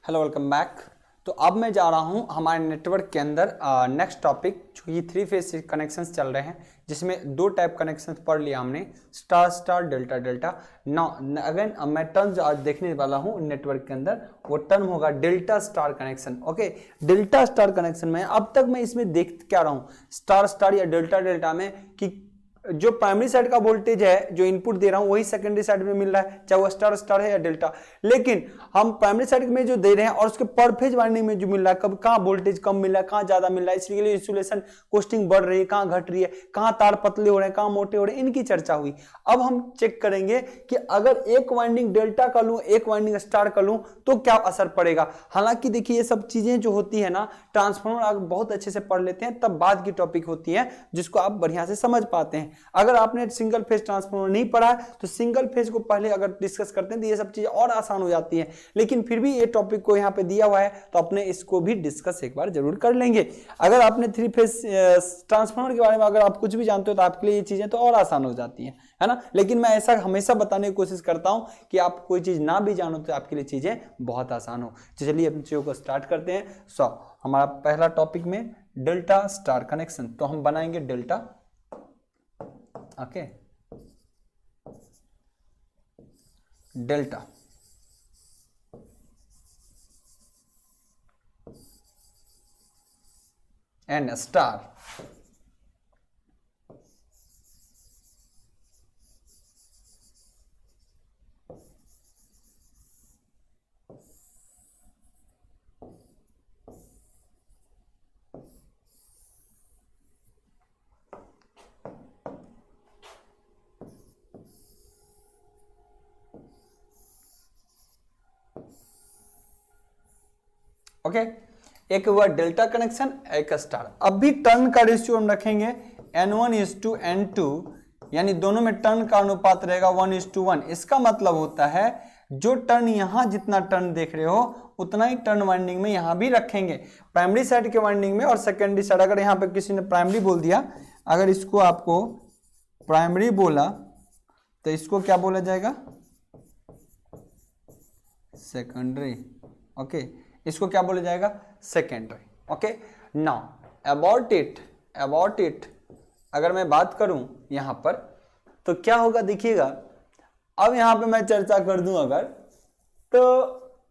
Hello welcome back. तो अब मैं जा रहा हूं हमारे नेटवर्क के अंदर नेक्स्ट टॉपिक, जो ये 3 फेज कनेक्शंस चल रहे हैं, जिसमें 2 टाइप कनेक्शंस पढ़ लिया हमने, star star delta delta. Now again मैं टर्म आज देखने वाला हूं नेटवर्क के अंदर, वो टर्म होगा delta star connection. Okay, delta star connection में अब तक मैं इसमें देख क्या रहा हूं, स्टार स्टार या डेल्टा डेल्टा में, कि जो प्राइमरी साइड का वोल्टेज है जो इनपुट दे रहा हूं वही सेकेंडरी साइड में मिल रहा है, चाहे वो स्टार स्टार है या डेल्टा। लेकिन हम प्राइमरी साइड में जो दे रहे हैं और उसके पर फेज वाइंडिंग में जो मिल रहा है, कब कहां वोल्टेज कम मिल रहा है, कहां ज्यादा मिल रहा है, इसलिए इंसुलेशन कॉस्टिंग बढ़ रही है, कहां घट रही है, कहां तार पतले हो रहे हैं, कहां मोटे हो रहे हैं, इनकी चर्चा हुई। अब हम चेक करेंगे कि अगर एक वाइंडिंग डेल्टा का लूं, एक वाइंडिंग स्टार का लूं, तो क्या असर पड़ेगा। हालांकि देखिए ये सब चीजें जो होती है ना, ट्रांसफार्मर आप बहुत अच्छे से पढ़ लेते हैं तब बाद की टॉपिक होती है, जिसको आप बढ़िया से समझ पाते हैं। अगर आपने सिंगल फेज ट्रांसफार्मर नहीं पढ़ा है तो सिंगल फेज को पहले अगर डिस्कस करते हैं तो ये सब चीजें और आसान हो जाती हैं। लेकिन फिर भी ये टॉपिक को यहाँ पे दिया हुआ है तो अपने इसको भी डिस्कस एक बार जरूर कर लेंगे। अगर आपने 3 फेज ट्रांसफार्मर के बारे में अगर आप कुछ भी जानते हो तो आपके लिए ये चीजें तो और आसान हो जाती हैं, है ना। लेकिन मैं ऐसा हमेशा बताने की कोशिश करता हूं कि आप कोई चीज ना भी जानो तो आपके लिए चीजें बहुत आसान हो। तो चलिए अपनी चीजों को स्टार्ट करते हैं। हमारा पहला टॉपिक में डेल्टा स्टार कनेक्शन, तो हम बनाएंगे delta. Okay, delta and star. Okay, एक हुआ डेल्टा कनेक्शन, एक स्टार। अब भी टर्न का रेशियो हम रखेंगे N1:N2, यानी दोनों में टर्न का अनुपात रहेगा 1:1। इसका मतलब होता है जो टर्न यहां जितना टर्न देख रहे हो उतना ही टर्न वाइंडिंग में यहां भी रखेंगे, प्राइमरी साइड के वाइंडिंग में और सेकेंडरी साइड। अगर यहां पे किसी ने प्राइमरी बोल दिया, अगर इसको आपको प्राइमरी बोला तो इसको क्या बोला जाएगा, सेकेंडरी। ओके, इसको क्या बोला जाएगा, secondary. Okay, now about it अगर मैं बात करूं यहां पर तो क्या होगा देखिएगा। अब यहां पे मैं चर्चा कर दूं अगर, तो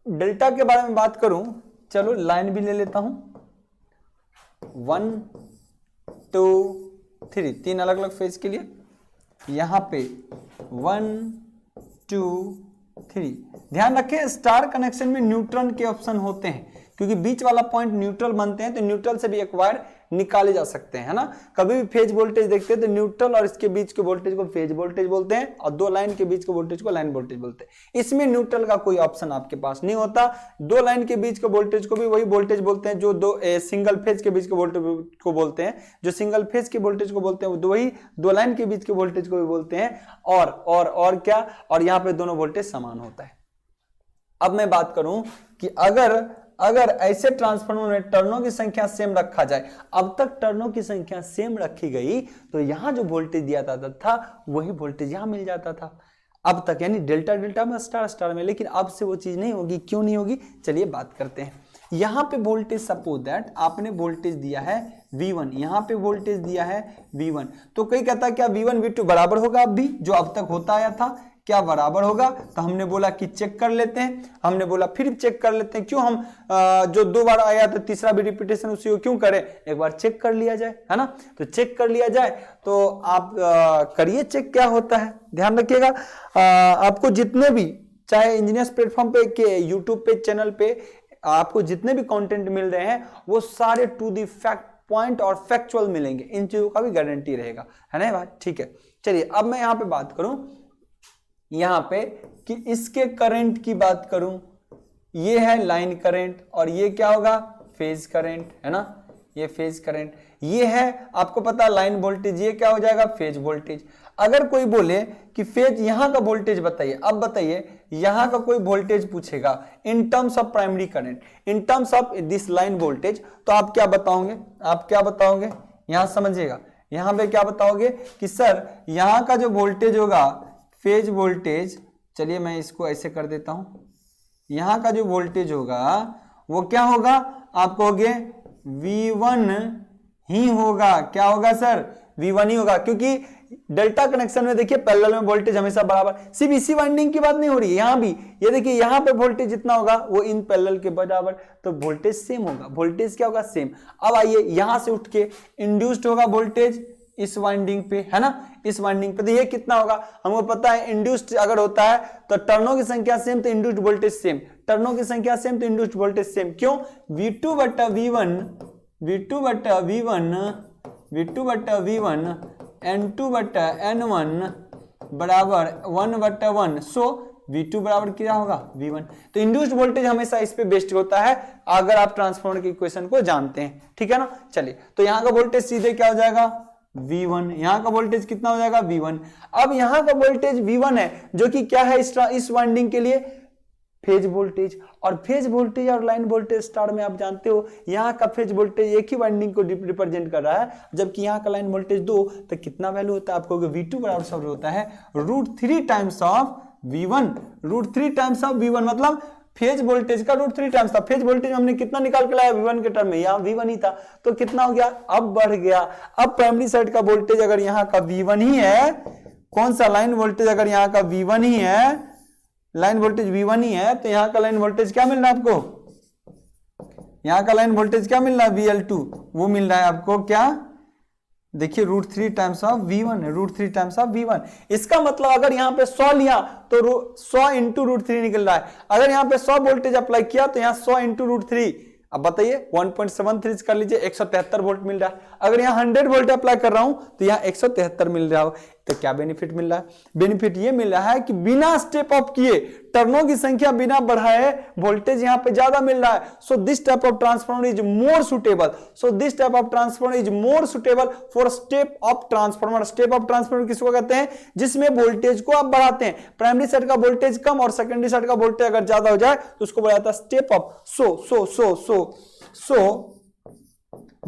डेल्टा के बारे में बात करूं, चलो लाइन भी ले लेता हूं, 1 2 3, 3 अलग अलग फेज के लिए। यहां पे 1 2 3। ध्यान रखें स्टार कनेक्शन में न्यूट्रल के ऑप्शन होते हैं, क्योंकि बीच वाला पॉइंट न्यूट्रल बनते हैं, तो न्यूट्रल से भी एक वायर निकाले जा सकते हैं, है ना। कभी भी फेज वोल्टेज देखते हैं तो न्यूट्रल और इसके बीच के वोल्टेज को फेज वोल्टेज बोलते हैं और 2 लाइन के बीच के वोल्टेज को लाइन वोल्टेज बोलते हैं। इसमें न्यूट्रल का कोई ऑप्शन आपके पास नहीं होता। 2 लाइन के बीच के वोल्टेज को भी वही वोल्टेज बोलते हैं जो सिंगल फेज के बीच के वोल्टेज को बोलते हैं, जो सिंगल फेज के वोल्टेज को बोलते हैं वही 2 लाइन के बीच के वोल्टेज को भी बोलते हैं। और क्या, और यहाँ पे दोनों वोल्टेज समान होता है। अब मैं बात करूं कि अगर ऐसे ट्रांसफार्मर में टर्नों की संख्या सेम रखा जाए, अब तक टर्नों की संख्या सेम रखी गई तो यहां जो वोल्टेज दिया जाता था वही वोल्टेज यहां मिल जाता था अब तक, यानी डेल्टा डेल्टा में स्टार स्टार में। लेकिन अब से वो चीज नहीं होगी। क्यों नहीं होगी, चलिए बात करते हैं। यहां पे वोल्टेज, सपोज दैट आपने वोल्टेज दिया है V1, यहां पे वोल्टेज दिया है V1, तो कोई कहता है क्या V1 V2 बराबर होगा, अब भी जो अब तक होता आया था क्या बराबर होगा। तो हमने बोला कि चेक कर लेते हैं, हमने बोला फिर चेक कर लेते हैं। क्यों हम जो 2 बार आया तो तीसरा भी रिपीटेशन उसी को क्यों करें, एक बार चेक कर लिया जाए, है ना। तो चेक कर लिया जाए, तो आप करिए चेक क्या होता है। ध्यान रखिएगा, आपको जितने भी, चाहे इंजीनियर्स प्लेटफॉर्म पे के यूट्यूब पे चैनल पे आपको जितने भी कंटेंट मिल रहे हैं वो सारे टू दी फैक्ट पॉइंट और फैक्चुअल मिलेंगे, इन चीजों का भी गारंटी रहेगा, है ना बात। ठीक है, चलिए अब मैं यहां पे बात करूं, यहां पे कि इसके करंट की बात करूं, ये है लाइन करंट और ये क्या होगा, फेज करंट, है ना। ये फेज करंट, ये है आपको पता लाइन वोल्टेज, ये क्या हो जाएगा, फेज वोल्टेज। अगर कोई बोले कि फेज यहां का वोल्टेज बताइए, अब बताइए यहां का कोई वोल्टेज पूछेगा in terms of primary current, in terms of this line voltage, तो आप क्या बताओगे, आप क्या बताओगे, यहां समझिएगा, यहां पे क्या बताओगे कि सर यहां का जो वोल्टेज होगा फेज वोल्टेज, चलिए मैं इसको ऐसे कर देता हूं, यहाँ का जो वोल्टेज होगा वो क्या होगा, आप कहोगे V1 ही होगा। क्या होगा सर, V1 ही होगा, क्योंकि डेल्टा कनेक्शन में देखिए पैरेलल में वोल्टेज हमेशा बराबर, सिर्फ इसी वाइंडिंग की बात नहीं हो रही है, यहां भी ये देखिए यहां पे वोल्टेज जितना होगा वो इन पैरेलल के बराबर, तो वोल्टेज सेम होगा। वोल्टेज क्या होगा, सेम। अब आइए यहां से उठ के इंड्यूस्ड होगा वोल्टेज इस वाइंडिंग पे, है ना, इस वाइंडिंग पे, तो ये कितना होगा हमको पता है। इंड्यूस्ड अगर होता है तो टर्नों की संख्या सेम तो इंड्यूस्ड वोल्टेज सेम, टर्नों की संख्या सेम तो इंड्यूस्ड वोल्टेज सेम। क्यों, V2 बटा V1 N2 बटा N1 बराबर 1 बटा 1, सो V2 बराबर क्या होगा, V1। तो इंड्यूस्ड वोल्टेज हमेशा इस पे बेस्ड होता है अगर आप ट्रांसफार्मर की इक्वेशन को जानते हैं, ठीक है ना। चलिए, तो यहां का वोल्टेज सीधे क्या हो जाएगा, V1, यहां का वोल्टेज कितना हो जाएगा, V1। अब यहां का वोल्टेज V1 है जो कि क्या है इस वाइंडिंग के लिए फेज वोल्टेज, और फेज वोल्टेज और लाइन वोल्टेज स्टार में आप जानते हो यहाँ का फेज वोल्टेज एक ही वाइंडिंग को रिप्रेजेंट कर रहा है, जबकि यहाँ का लाइन वोल्टेज 2, तो कितना वैल्यू होता है आपको, V2 बराबर सब होता है √3 times of V1, √3 times of V1, मतलब फेज वोल्टेज का √3 टाइम्स था। फेज वोल्टेज हमने कितना निकाल के लाया, V1 के टर्म में, यहाँ V1 ही था, तो कितना हो गया, अब बढ़ गया। अब प्राइमरी साइड का वोल्टेज अगर यहाँ का V1 ही है, कौन सा लाइन वोल्टेज अगर यहाँ का V1 ही है, लाइन वोल्टेज V1 ही है, तो यहाँ का लाइन वोल्टेज क्या मिल रहा है आपको, यहाँ का लाइन वोल्टेज क्या मिल रहा है, VL2, वो मिल रहा है आपको क्या, देखिए √3 टाइम्स ऑफ V1 है, √3 टाइम्स ऑफ V1। इसका मतलब अगर यहाँ पे 100 लिया तो 100 इंटू √3 निकल रहा है। अगर यहाँ पे 100 वोल्टेज अप्लाई किया तो यहाँ 100 इंटू √3, अब बताइए 1.73 कर लीजिए, 173 वोल्ट मिल रहा है। अगर यहाँ 100 वोल्ट अप्लाई कर रहा हूं तो यहाँ 173 मिल रहा हो, तो क्या बेनिफिट मिल रहा है, बेनिफिट ये मिल रहा है कि बिना स्टेप अप किए, टर्नों की संख्या बिना बढ़ाए वोल्टेज यहाँ पे ज्यादा मिल रहा है। So this type of transformer is more suitable, for step up transformer. Step up transformer किसको कहते हैं, जिसमें वोल्टेज को आप बढ़ाते हैं, प्राइमरी साइड का वोल्टेज कम और सेकेंडरी साइड का वोल्टेज अगर ज्यादा हो जाए तो उसको बोला जाता है step up. So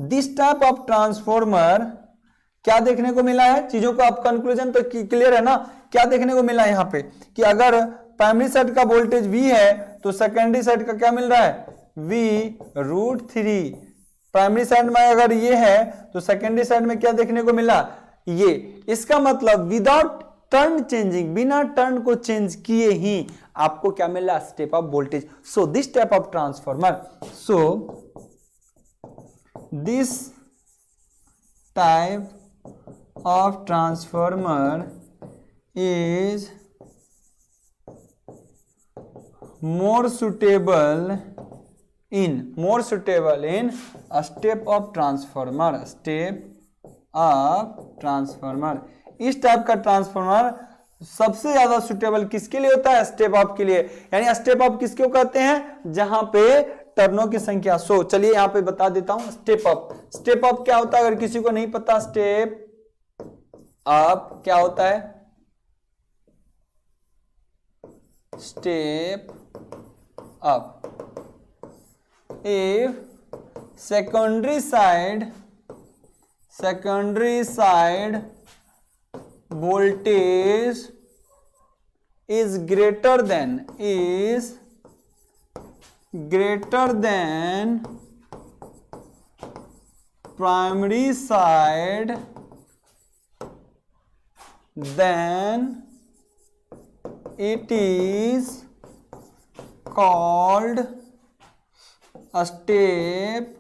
this type of transformer क्या देखने को मिला है, चीजों को आप कंक्लूजन तो क्लियर है ना, क्या देखने को मिला है यहाँ पे कि अगर प्राइमरी साइड का वोल्टेज V है तो सेकेंडरी साइड का क्या मिल रहा है, V√3। प्राइमरी साइड में अगर ये है तो सेकेंडरी साइड में क्या देखने को मिला, ये। इसका मतलब विदाउट टर्न चेंजिंग, बिना टर्न को चेंज किए ही आपको क्या मिल रहा, step up voltage. So this type of transformer, this type of transformer is more suitable in a step up transformer, इस टाइप का ट्रांसफार्मर सबसे ज्यादा सुटेबल किसके लिए होता है, स्टेप अप के लिए। यानी स्टेप अप किसको कहते हैं, जहां पे टर्नों की संख्या। सो चलिए यहां पे बता देता हूं स्टेप अप क्या होता है, अगर किसी को नहीं पता स्टेप अप क्या होता है। Step up, if secondary side voltage is greater than primary side, then it is called a step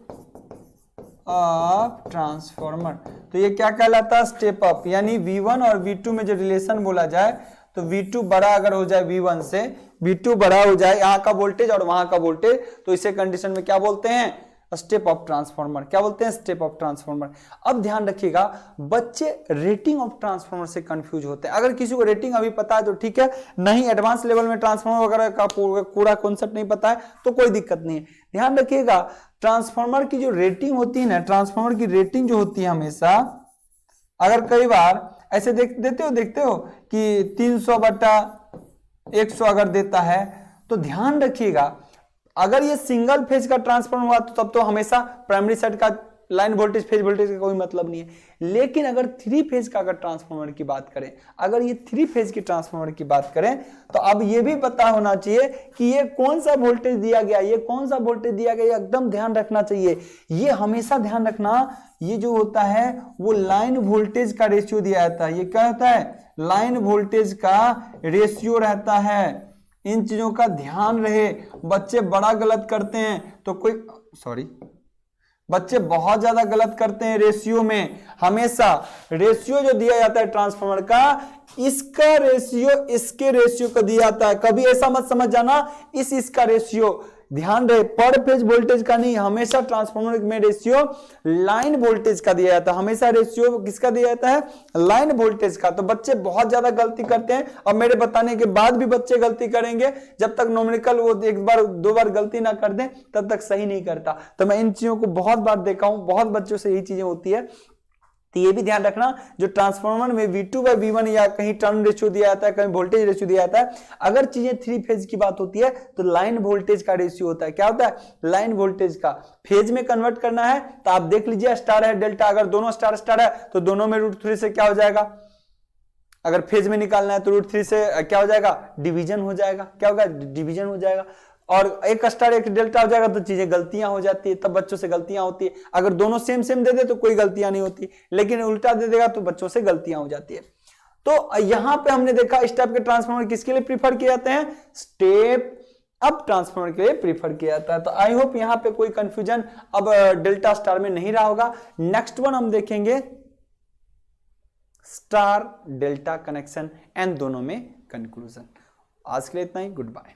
up transformer. तो ये क्या कहलाता है, स्टेप अप। यानी V1 और V2 में जो रिलेशन बोला जाए तो V2 बड़ा अगर हो जाए V1 से, V2 बड़ा हो जाए यहाँ का वोल्टेज और वहां का वोल्टेज, तो इसे कंडीशन में क्या बोलते हैं, स्टेप अप ट्रांसफार्मर। क्या बोलते हैं, स्टेप अप ट्रांसफार्मर। अब ध्यान रखिएगा, बच्चे रेटिंग ऑफ ट्रांसफार्मर से कंफ्यूज होते हैं। अगर किसी को रेटिंग अभी पता है तो ठीक है, नहीं एडवांस लेवल में ट्रांसफार्मर वगैरह का पूरा कॉन्सेप्ट नहीं पता है तो कोई दिक्कत नहीं है। ध्यान रखिएगा, ट्रांसफार्मर की जो रेटिंग होती है ना, ट्रांसफार्मर की रेटिंग जो होती है हमेशा, अगर कई बार ऐसे देखते हो कि 300/100 अगर देता है, तो ध्यान रखिएगा अगर ये सिंगल फेज का ट्रांसफार्मर हुआ तो तब तो हमेशा प्राइमरी साइड का लाइन वोल्टेज फेज वोल्टेज का कोई मतलब नहीं है। लेकिन अगर 3 फेज का अगर ट्रांसफार्मर की बात करें, अगर ये 3 फेज की ट्रांसफार्मर की बात करें, तो अब ये भी पता होना चाहिए कि ये कौन सा वोल्टेज दिया गया, ये कौन सा वोल्टेज दिया गया, एकदम ध्यान रखना चाहिए। ये हमेशा ध्यान रखना, ये जो होता है वो लाइन वोल्टेज का रेशियो दिया जाता है। ये क्या होता है, लाइन वोल्टेज का रेशियो रहता है। इन चीजों का ध्यान रहे। बच्चे बड़ा गलत करते हैं तो कोई बच्चे बहुत ज्यादा गलत करते हैं रेशियो में। हमेशा रेशियो जो दिया जाता है ट्रांसफार्मर का, इसका रेशियो इसके रेशियो को दिया जाता है। कभी ऐसा मत समझ जाना इसका रेशियो, ध्यान रहे पर फेज वोल्टेज का नहीं, हमेशा ट्रांसफार्मर में रेशियो लाइन वोल्टेज का दिया जाता है। हमेशा रेशियो किसका दिया जाता है, लाइन वोल्टेज का। तो बच्चे बहुत ज्यादा गलती करते हैं और मेरे बताने के बाद भी बच्चे गलती करेंगे। जब तक न्यूमेरिकल वो एक बार दो बार गलती ना कर दें तब तक सही नहीं करता। तो मैं इन चीजों को बहुत बार देखा हूं, बहुत बच्चों से यही चीजें होती है। तो ये भी ध्यान रखना, जो ट्रांसफार्मर में V2/V1 या कहीं टर्न रेशियो दिया जाता है, कहीं वोल्टेज रेशियो दिया जाता है, अगर चीजें 3 फेज की बात होती है तो लाइन वोल्टेज का रेशियो होता है। क्या होता है, लाइन वोल्टेज का। फेज में कन्वर्ट करना है तो आप देख लीजिए स्टार है डेल्टा, अगर दोनों स्टार स्टार है तो दोनों में √3 से क्या हो जाएगा, अगर फेज में निकालना है तो √3 से क्या हो जाएगा, डिवीजन हो जाएगा। क्या होगा, डिवीजन हो जाएगा। और एक स्टार एक डेल्टा हो जाएगा तो चीजें गलतियां हो जाती है, तब बच्चों से गलतियां होती है। अगर दोनों सेम सेम दे दे तो कोई गलतियां नहीं होती, लेकिन उल्टा दे देगा तो बच्चों से गलतियां हो जाती है। तो यहां पे हमने देखा इस टाइप के ट्रांसफार्मर किसके लिए प्रीफर किए जाते हैं, स्टेप अप ट्रांसफार्मर के लिए प्रीफर किया जाता है। तो आई होप यहां पे कोई कंफ्यूजन अब डेल्टा स्टार में नहीं रहा होगा। नेक्स्ट वन हम देखेंगे स्टार डेल्टा कनेक्शन एंड दोनों में कंक्लूजन। आज के लिए इतना ही, गुड बाय।